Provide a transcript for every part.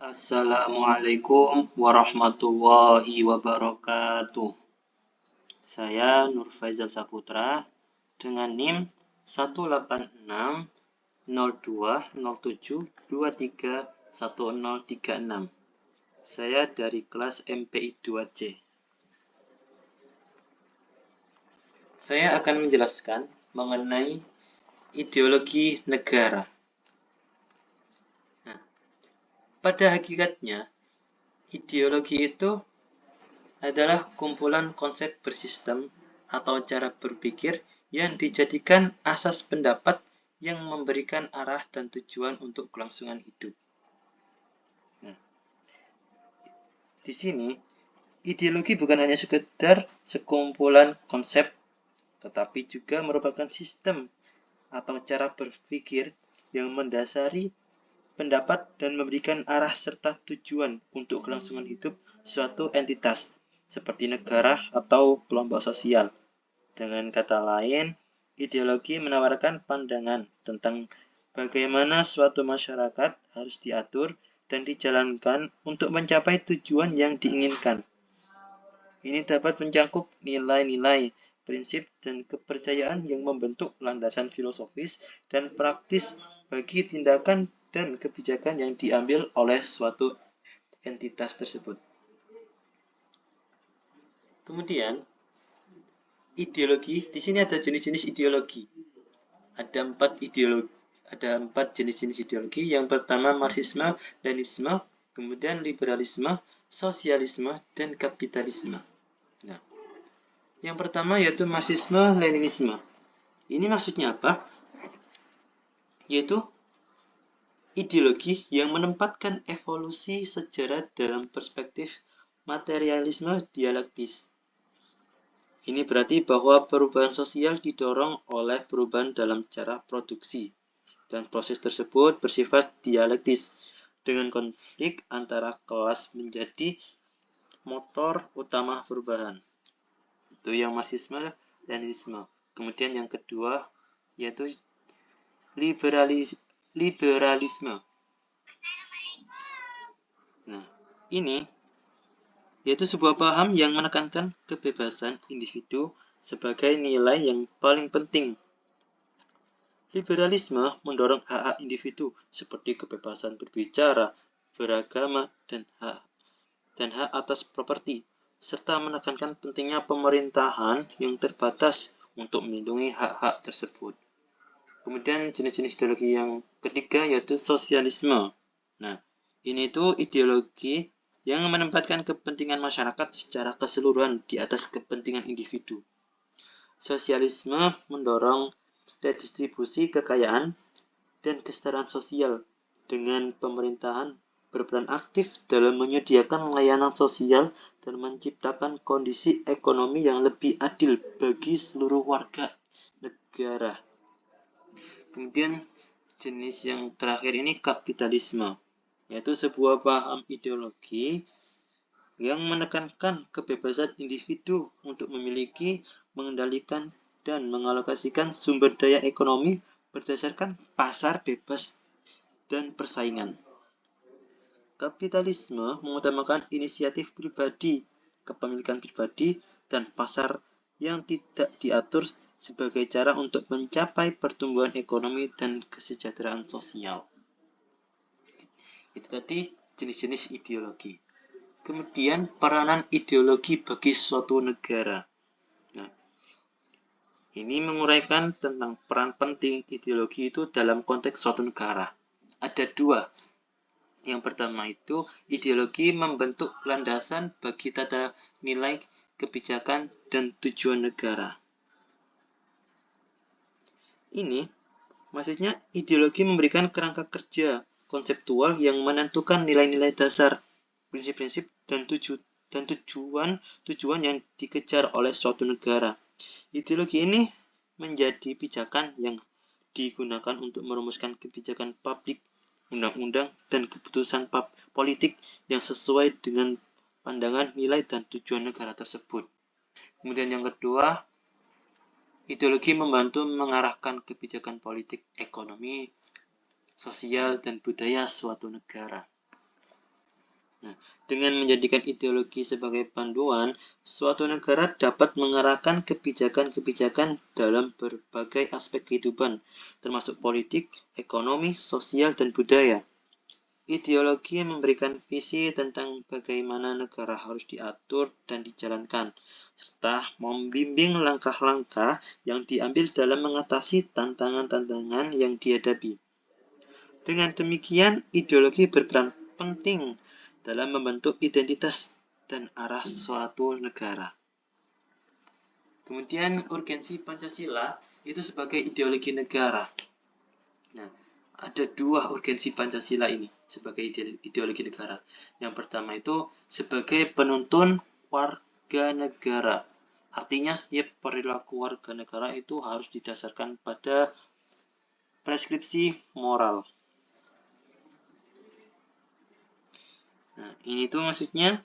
Assalamualaikum warahmatullahi wabarakatuh. Saya Nur Faizal Saputra dengan NIM 1860207231036. Saya dari kelas MPI 2C. Saya akan menjelaskan mengenai ideologi negara. Pada hakikatnya, ideologi itu adalah kumpulan konsep bersistem atau cara berpikir yang dijadikan asas pendapat yang memberikan arah dan tujuan untuk kelangsungan hidup. Di sini, ideologi bukan hanya sekedar sekumpulan konsep, tetapi juga merupakan sistem atau cara berpikir yang mendasari pendapat dan memberikan arah serta tujuan untuk kelangsungan hidup suatu entitas, seperti negara atau kelompok sosial. Dengan kata lain, ideologi menawarkan pandangan tentang bagaimana suatu masyarakat harus diatur dan dijalankan untuk mencapai tujuan yang diinginkan. Ini dapat mencakup nilai-nilai, prinsip, dan kepercayaan yang membentuk landasan filosofis dan praktis bagi tindakan dan kebijakan yang diambil oleh suatu entitas tersebut. Kemudian, ideologi, di sini ada jenis-jenis ideologi. Ada empat jenis-jenis ideologi. Yang pertama Marxisme, Leninisme, kemudian liberalisme, sosialisme, dan kapitalisme. Nah, yang pertama yaitu Marxisme, Leninisme. Ini maksudnya apa? Yaitu ideologi yang menempatkan evolusi sejarah dalam perspektif materialisme dialektis. Ini berarti bahwa perubahan sosial didorong oleh perubahan dalam cara produksi, dan proses tersebut bersifat dialektis, dengan konflik antara kelas menjadi motor utama perubahan. Itu yang Marxisme, Leninisme. Kemudian yang kedua yaitu liberalisme. Nah, ini yaitu sebuah paham yang menekankan kebebasan individu sebagai nilai yang paling penting. Liberalisme mendorong hak-hak individu seperti kebebasan berbicara, beragama, dan hak atas properti, serta menekankan pentingnya pemerintahan yang terbatas untuk melindungi hak-hak tersebut. Kemudian jenis-jenis ideologi yang ketiga yaitu sosialisme. Nah, ini tuh ideologi yang menempatkan kepentingan masyarakat secara keseluruhan di atas kepentingan individu. Sosialisme mendorong redistribusi kekayaan dan kesetaraan sosial dengan pemerintahan berperan aktif dalam menyediakan layanan sosial dan menciptakan kondisi ekonomi yang lebih adil bagi seluruh warga negara. Kemudian jenis yang terakhir ini kapitalisme, yaitu sebuah paham ideologi yang menekankan kebebasan individu untuk memiliki, mengendalikan, dan mengalokasikan sumber daya ekonomi berdasarkan pasar bebas dan persaingan. Kapitalisme mengutamakan inisiatif pribadi, kepemilikan pribadi, dan pasar yang tidak diatur sebagai cara untuk mencapai pertumbuhan ekonomi dan kesejahteraan sosial. Itu tadi jenis-jenis ideologi. Kemudian peranan ideologi bagi suatu negara. Nah, ini menguraikan tentang peran penting ideologi itu dalam konteks suatu negara. Ada dua. Yang pertama itu ideologi membentuk landasan bagi tata nilai, kebijakan, dan tujuan negara. Ini maksudnya ideologi memberikan kerangka kerja konseptual yang menentukan nilai-nilai dasar, prinsip-prinsip, dan tujuan yang dikejar oleh suatu negara. Ideologi ini menjadi pijakan yang digunakan untuk merumuskan kebijakan publik, undang-undang, dan keputusan politik yang sesuai dengan pandangan, nilai, dan tujuan negara tersebut. Kemudian yang kedua, ideologi membantu mengarahkan kebijakan politik, ekonomi, sosial, dan budaya suatu negara. Nah, dengan menjadikan ideologi sebagai panduan, suatu negara dapat mengarahkan kebijakan-kebijakan dalam berbagai aspek kehidupan, termasuk politik, ekonomi, sosial, dan budaya. Ideologi memberikan visi tentang bagaimana negara harus diatur dan dijalankan, serta membimbing langkah-langkah yang diambil dalam mengatasi tantangan-tantangan yang dihadapi. Dengan demikian, ideologi berperan penting dalam membentuk identitas dan arah suatu negara. Kemudian, urgensi Pancasila itu sebagai ideologi negara. Nah, ada dua urgensi Pancasila ini sebagai ideologi negara. Yang pertama itu sebagai penuntun warga negara. Artinya setiap perilaku warga negara itu harus didasarkan pada preskripsi moral. Nah, ini tuh maksudnya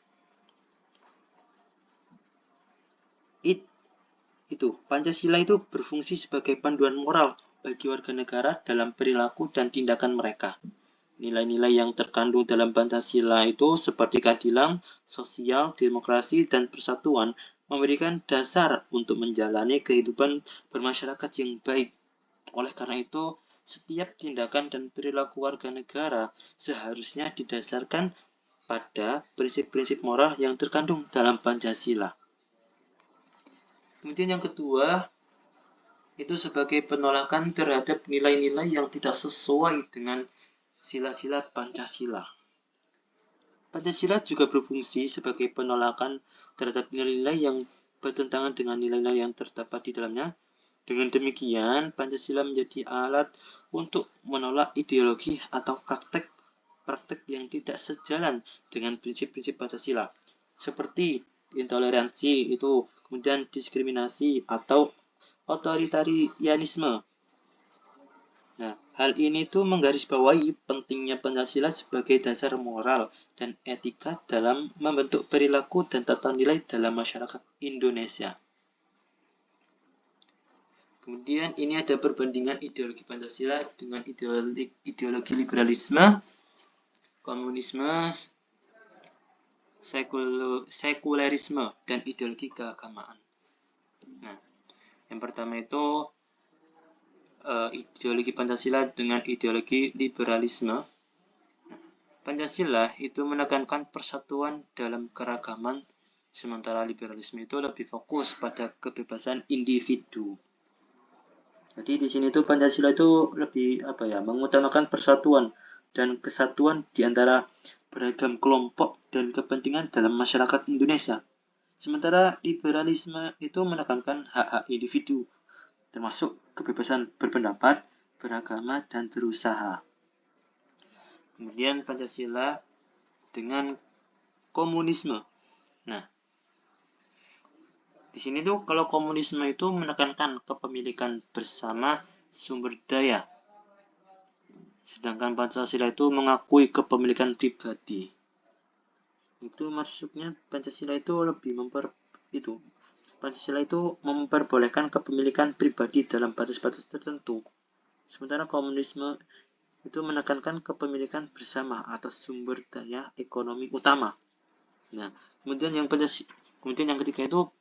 Pancasila itu berfungsi sebagai panduan moral bagi warga negara dalam perilaku dan tindakan mereka. Nilai-nilai yang terkandung dalam Pancasila itu seperti keadilan, sosial, demokrasi, dan persatuan memberikan dasar untuk menjalani kehidupan bermasyarakat yang baik. Oleh karena itu, setiap tindakan dan perilaku warga negara seharusnya didasarkan pada prinsip-prinsip moral yang terkandung dalam Pancasila. Kemudian yang kedua, itu sebagai penolakan terhadap nilai-nilai yang tidak sesuai dengan sila-sila Pancasila. Pancasila juga berfungsi sebagai penolakan terhadap nilai-nilai yang bertentangan dengan nilai-nilai yang terdapat di dalamnya. Dengan demikian, Pancasila menjadi alat untuk menolak ideologi atau praktek yang tidak sejalan dengan prinsip-prinsip Pancasila, seperti intoleransi itu, kemudian diskriminasi atau otoritarianisme. Nah, hal ini tuh menggarisbawahi pentingnya Pancasila sebagai dasar moral dan etika dalam membentuk perilaku dan tata nilai dalam masyarakat Indonesia. Kemudian ini ada perbandingan ideologi Pancasila dengan ideologi liberalisme, komunisme, sekulerisme, dan ideologi keagamaan. Nah, yang pertama itu ideologi Pancasila dengan ideologi liberalisme. Nah, Pancasila itu menekankan persatuan dalam keragaman, sementara liberalisme itu lebih fokus pada kebebasan individu. Jadi di sini tuh Pancasila itu lebih mengutamakan persatuan dan kesatuan di antara beragam kelompok dan kepentingan dalam masyarakat Indonesia. Sementara liberalisme itu menekankan hak-hak individu, termasuk kebebasan berpendapat, beragama, dan berusaha. Kemudian Pancasila dengan komunisme. Nah, di sini tuh kalau komunisme itu menekankan kepemilikan bersama sumber daya, sedangkan Pancasila itu mengakui kepemilikan pribadi. Itu maksudnya Pancasila itu lebih Pancasila itu memperbolehkan kepemilikan pribadi dalam batas-batas tertentu. Sementara komunisme itu menekankan kepemilikan bersama atas sumber daya ekonomi utama. Nah, kemudian yang ketiga itu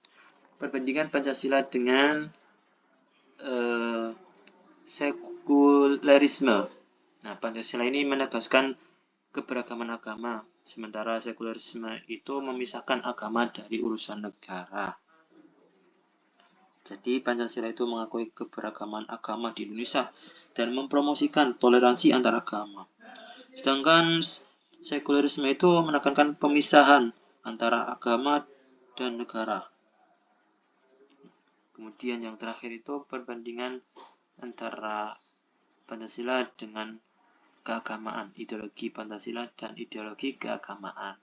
perbandingan Pancasila dengan sekulerisme. Nah, Pancasila ini menegaskan keberagaman agama, sementara sekulerisme itu memisahkan agama dari urusan negara. Jadi Pancasila itu mengakui keberagaman agama di Indonesia dan mempromosikan toleransi antar agama. Sedangkan sekulerisme itu menekankan pemisahan antara agama dan negara. Kemudian yang terakhir itu perbandingan antara Pancasila dengan keagamaan, ideologi Pancasila dan ideologi keagamaan.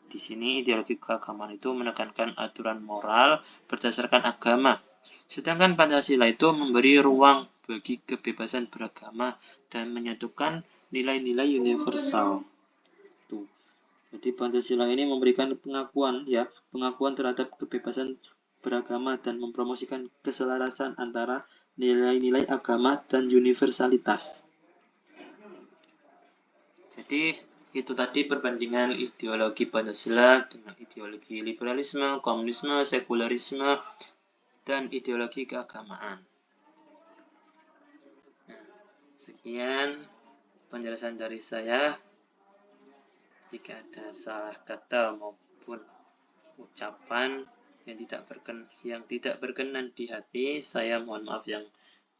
Di sini ideologi keagamaan itu menekankan aturan moral berdasarkan agama, sedangkan Pancasila itu memberi ruang bagi kebebasan beragama dan menyatukan nilai-nilai universal. Tuh. Jadi Pancasila ini memberikan pengakuan terhadap kebebasan beragama dan mempromosikan keselarasan antara nilai-nilai agama dan universalitas. Jadi Itu tadi perbandingan ideologi Pancasila dengan ideologi liberalisme, komunisme, sekularisme, dan ideologi keagamaan. Nah, sekian penjelasan dari saya. Jika ada salah kata maupun ucapan yang tidak berkenan di hati, saya mohon maaf yang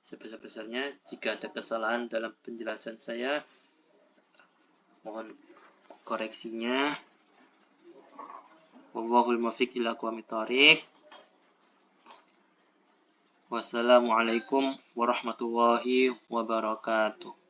sebesar-besarnya. Jika ada kesalahan dalam penjelasan saya, mohon koreksinya. Wallahul muwaffiq ila aqwamit thoriq. Wassalamualaikum warahmatullahi wabarakatuh.